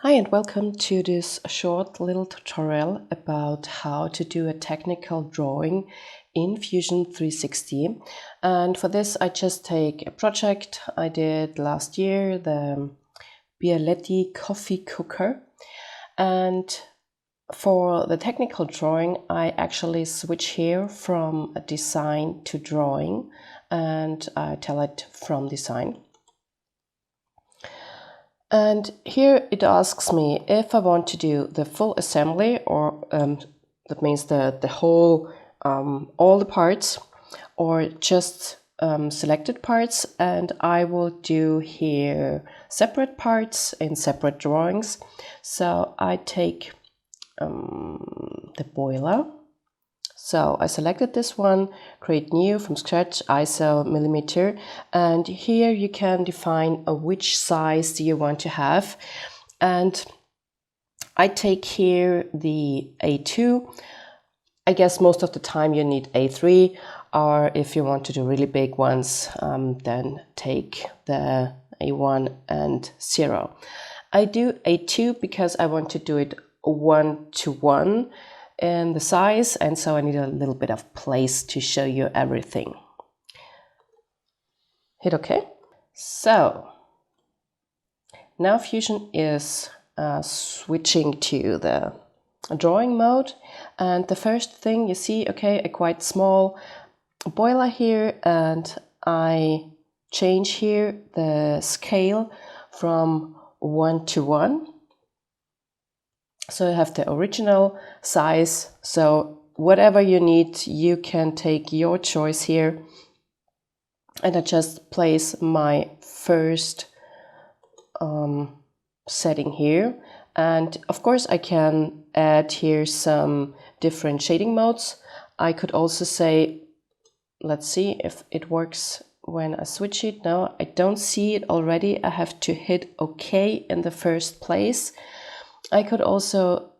Hi and welcome to this short little tutorial about how to do a technical drawing in Fusion 360. And for this I just take a project I did last year, the Bialetti coffee cooker. And for the technical drawing I actually switch here from a design to drawing, and I tell it from design. And here it asks me if I want to do the full assembly, or that means the whole, all the parts, or just selected parts. And I will do here separate parts in separate drawings. So I take the boiler. So I selected this one, create new from scratch, ISO millimeter, and here you can define which size do you want to have. And I take here the A2. I guess most of the time you need A3, or if you want to do really big ones, then take the A1 and 0. I do A2 because I want to do it 1:1 in the size, and so I need a little bit of place to show you everything. Hit OK. So now Fusion is switching to the drawing mode, and the first thing you see, okay, a quite small boiler here, and I change here the scale from 1:1. So you have the original size, so whatever you need, you can take your choice here. And I just place my first setting here. And of course I can add here some different shading modes. I could also say, let's see if it works when I switch it. No, I don't see it already. I have to hit OK in the first place. I could also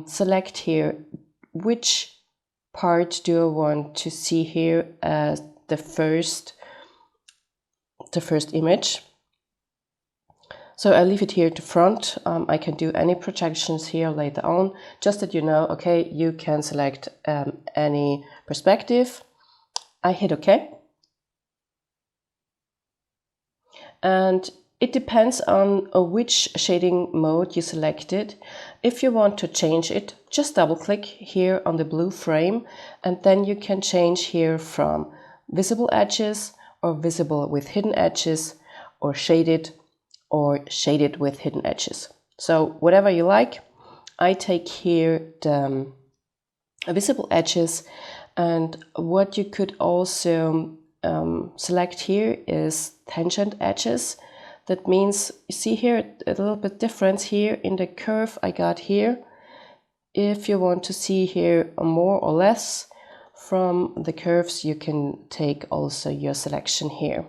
select here which part do I want to see here as the first image. So I leave it here to front. I can do any projections here later on, just that you know, okay, you can select any perspective. I hit OK. And it depends on which shading mode you selected. If you want to change it, just double click here on the blue frame, and then you can change here from visible edges, or visible with hidden edges, or shaded with hidden edges. So whatever you like. I take here the visible edges, and what you could also select here is tangent edges. That means you see here a little bit difference here in the curve I got here. If you want to see here more or less from the curves, you can take also your selection here.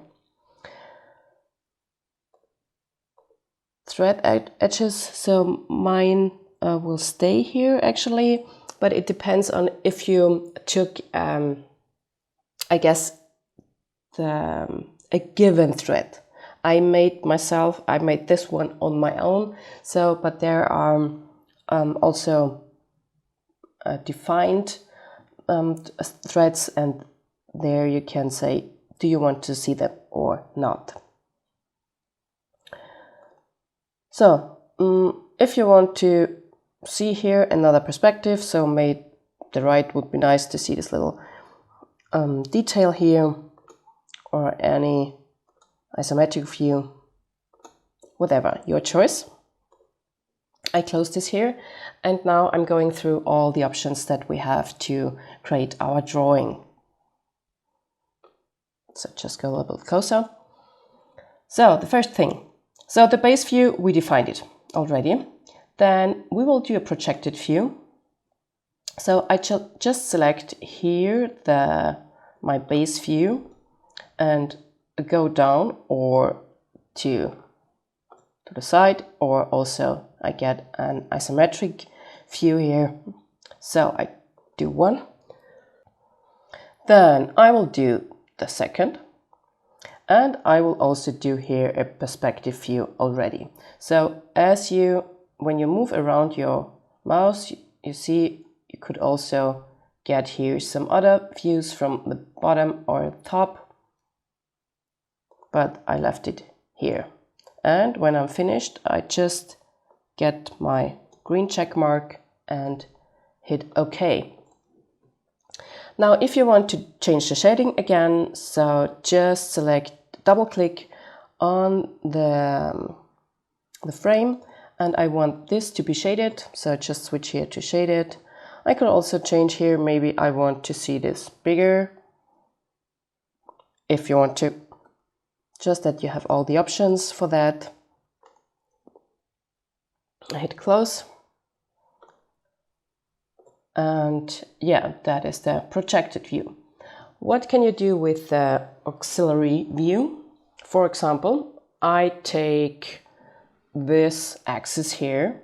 Thread edges, so mine will stay here actually, but it depends on if you took, I guess, a given thread. I made this one on my own, so, but there are also defined threads, and there you can say, do you want to see them or not? So if you want to see here another perspective, so maybe the right would be nice to see this little detail here, or any isometric view, whatever, your choice. I close this here, and now I'm going through all the options that we have to create our drawing. So just go a little bit closer. So the first thing, so the base view, we defined it already. Then we will do a projected view. So I just select here my base view and go down or to the side, or also I get an isometric view here. So I do one. Then I will do the second. And I will also do here a perspective view already. So when you move around your mouse, you see you could also get here some other views from the bottom or top, but I left it here. And when I'm finished, I just get my green check mark and hit OK. Now, if you want to change the shading again, so just double click on the frame, and I want this to be shaded, so just switch here to shaded. I could also change here, maybe I want to see this bigger, if you want to, just that you have all the options for that. I hit close. And yeah, that is the projected view. What can you do with the auxiliary view? For example, I take this axis here,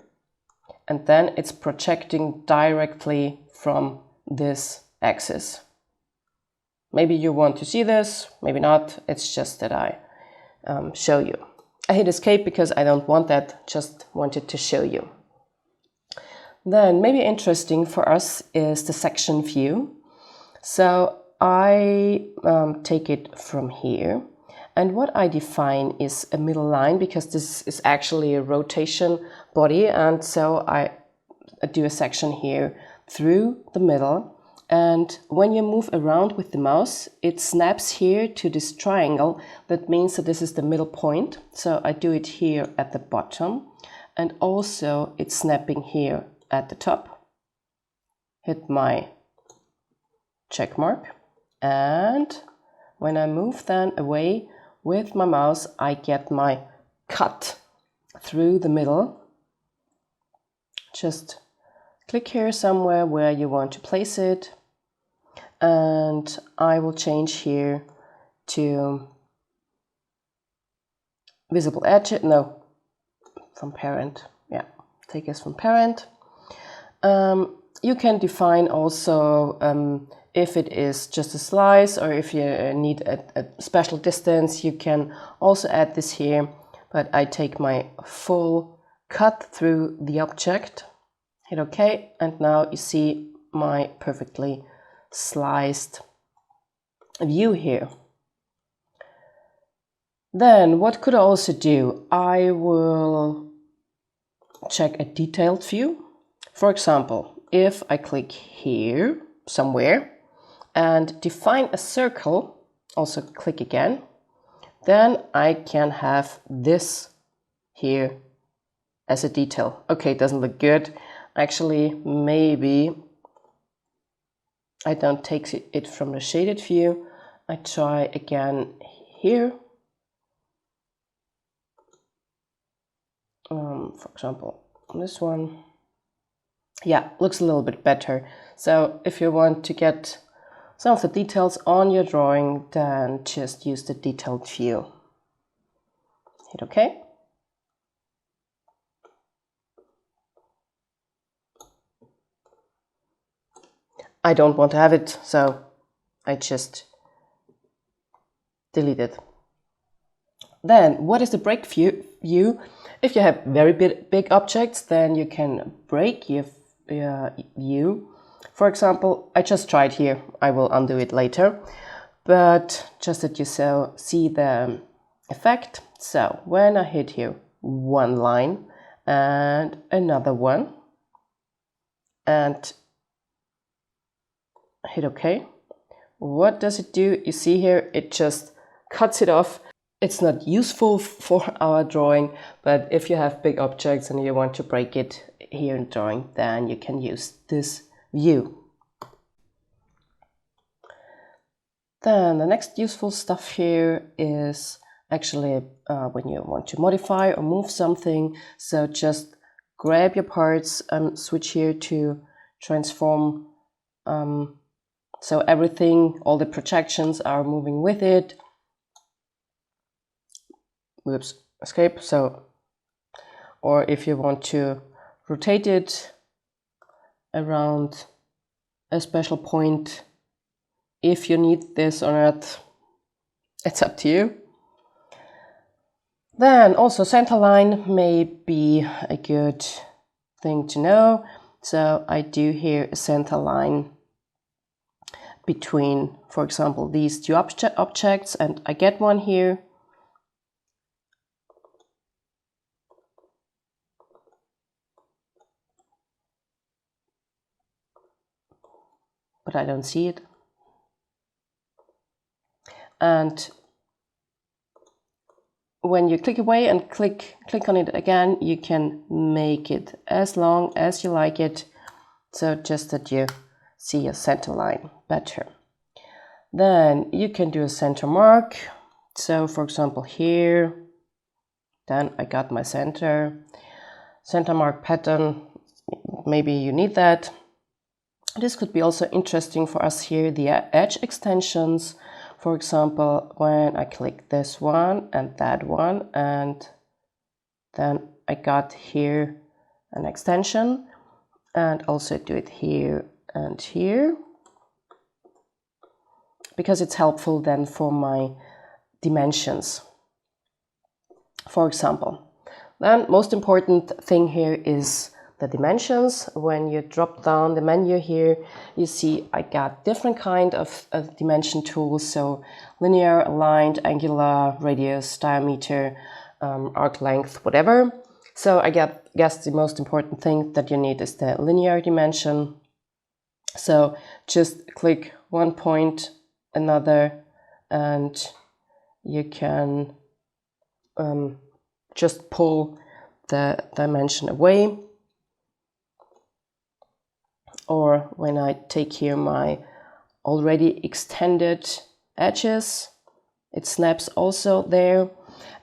and then it's projecting directly from this axis. Maybe you want to see this, maybe not. It's just that I show you. I hit escape because I don't want that, just wanted to show you. Then maybe interesting for us is the section view. So I take it from here, and what I define is a middle line, because this is actually a rotation body, and so I do a section here through the middle, and when you move around with the mouse, it snaps here to this triangle. That means that this is the middle point, so I do it here at the bottom, and also it's snapping here at the top. Hit my check mark, and when I move then away with my mouse, I get my cut through the middle. Just click here somewhere where you want to place it, and I will change here to visible edge, no, from parent, yeah, take this from parent. You can define also if it is just a slice, or if you need a special distance, you can also add this here, but I take my full cut through the object, hit OK, and now you see my perfectly sliced view here. Then what could I also do? I will check a detailed view. For example, if I click here somewhere and define a circle, also click again, then I can have this here as a detail. Okay, it doesn't look good. Actually, maybe I don't take it from the shaded view. I try again here. For example, this one. Yeah, looks a little bit better. So if you want to get some of the details on your drawing, then just use the detailed view. Hit OK. I don't want to have it, so I just delete it. Then, what is the break view? If you have very big objects, then you can break your view. For example, I just tried here. I will undo it later. But just that you see the effect. So when I hit here one line and another one and hit OK, what does it do? You see here, it just cuts it off. It's not useful for our drawing, but if you have big objects and you want to break it here in drawing, then you can use this view. Then the next useful stuff here is actually when you want to modify or move something. So just grab your parts and switch here to transform. So everything, all the projections are moving with it. Oops, escape. So, or if you want to rotate it around a special point, if you need this or not, it's up to you. Then also center line may be a good thing to know. So I do here a center line between, for example, these two objects, and I get one here. But I don't see it. And when you click away and click on it again, you can make it as long as you like it. So just that you see a center line better. Then you can do a center mark. So for example here, then I got my center mark pattern. Maybe you need that. This could be also interesting for us here, the edge extensions. For example, when I click this one and that one, and then I got here an extension, and also do it here and here, because it's helpful then for my dimensions, for example. Then most important thing here is the dimensions. When you drop down the menu here, you see I got different kind of dimension tools. So linear, aligned, angular, radius, diameter, arc length, whatever. So I guess the most important thing that you need is the linear dimension. So just click one point, another, and you can just pull the dimension away. Or when I take here my already extended edges, it snaps also there.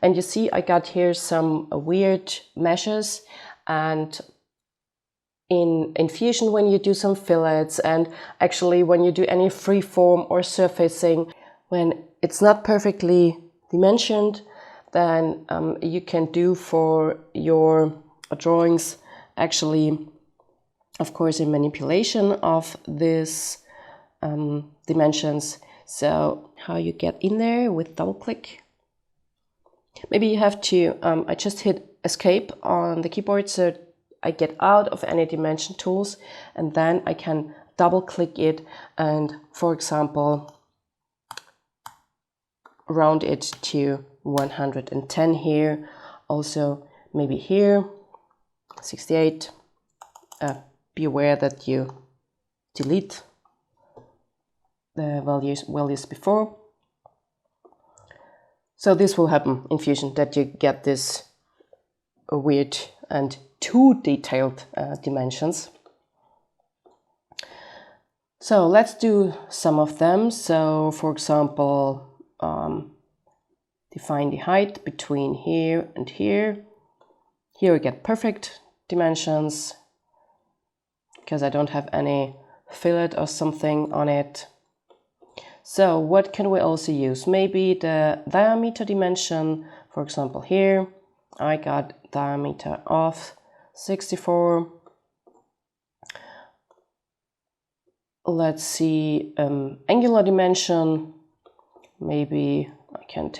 And you see I got here some weird meshes, and in Fusion when you do some fillets, and actually when you do any freeform or surfacing, when it's not perfectly dimensioned, then you can do for your drawings actually, of course, a manipulation of these dimensions. So how you get in there with double click. Maybe you have to, I just hit escape on the keyboard so I get out of any dimension tools, and then I can double click it and, for example, round it to 110 here. Also maybe here, 68. Be aware that you delete the values before. So this will happen in Fusion, that you get this weird and too detailed dimensions. So let's do some of them. So for example, define the height between here and here. Here we get perfect dimensions, because I don't have any fillet or something on it. So what can we also use? Maybe the diameter dimension. For example, here I got diameter of 64. Let's see, angular dimension. Maybe I can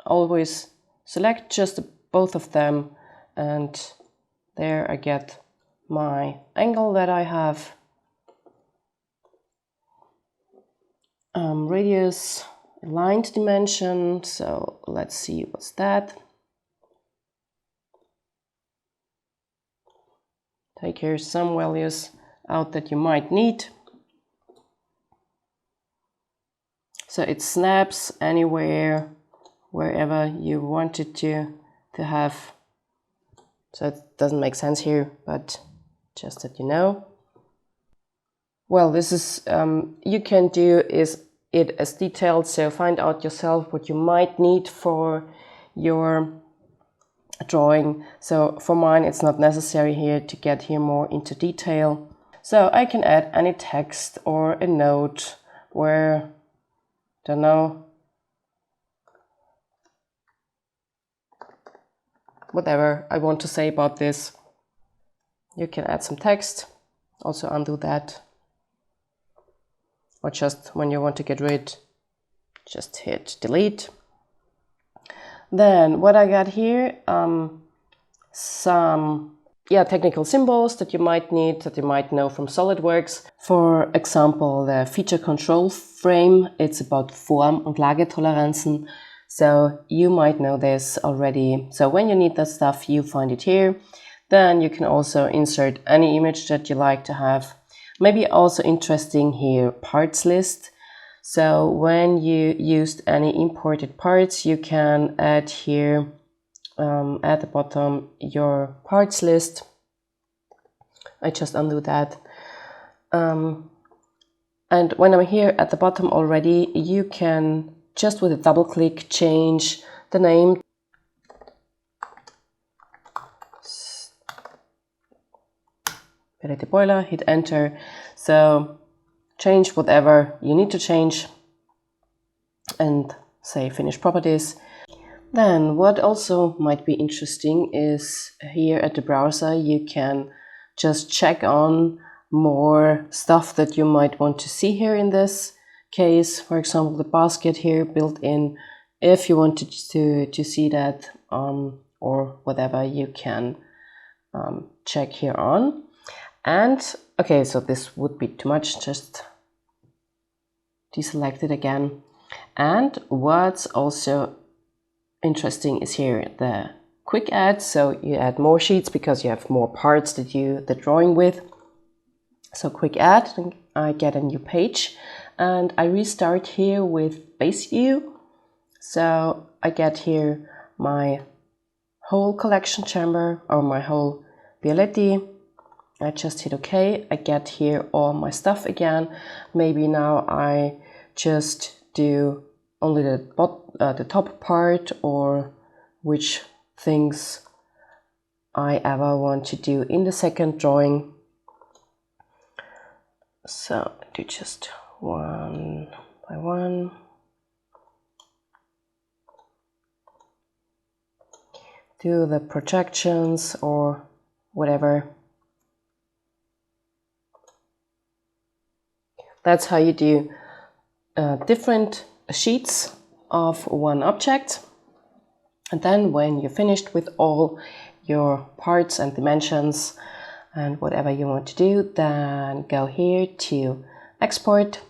always select just both of them, and there I get my angle that I have. Radius, aligned dimension, so let's see what's that. Take here some values out that you might need. So it snaps anywhere, wherever you want it to have. So it doesn't make sense here, but just that you know. Well, this is, you can do it as detailed, so find out yourself what you might need for your drawing. So for mine, it's not necessary here to get here more into detail. So I can add any text or a note where, don't know, whatever I want to say about this. You can add some text, also undo that. Or just when you want to get rid, just hit delete. Then what I got here, some technical symbols that you might need, that you might know from SolidWorks. For example, the feature control frame, it's about Form- und Lagetoleranzen. So you might know this already. So when you need that stuff, you find it here. Then you can also insert any image that you like to have. Maybe also interesting here, parts list. So when you used any imported parts, you can add here at the bottom your parts list. I just undo that. And when I'm here at the bottom already, you can just with a double click change the name. Pellet boiler, hit enter. So change whatever you need to change and say finish properties. Then what also might be interesting is here at the browser you can just check on more stuff that you might want to see here in this case. For example, the basket here built in. If you wanted to see that or whatever, you can check here on. And okay, so this would be too much, just deselect it again. And what's also interesting is here the quick add. So you add more sheets because you have more parts that you the drawing with. So quick add, I get a new page and I restart here with base view. So I get here my whole collection chamber or my whole Bialetti. I just hit OK. I get here all my stuff again. Maybe now I just do only the top part or which things I ever want to do in the second drawing. So do just one by one. Do the projections or whatever. That's how you do different sheets of one object. And then when you're finished with all your parts and dimensions and whatever you want to do, then go here to export.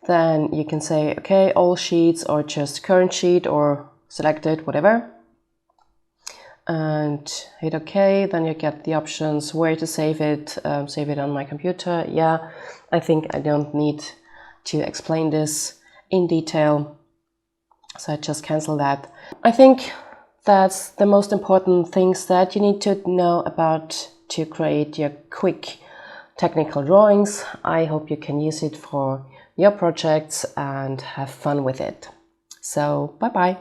Then you can say, okay, all sheets or just current sheet or selected, whatever. And hit OK, then you get the options where to save it on my computer. Yeah, I think I don't need to explain this in detail, so I just cancel that. I think that's the most important things that you need to know about to create your quick technical drawings. I hope you can use it for your projects and have fun with it. So bye bye.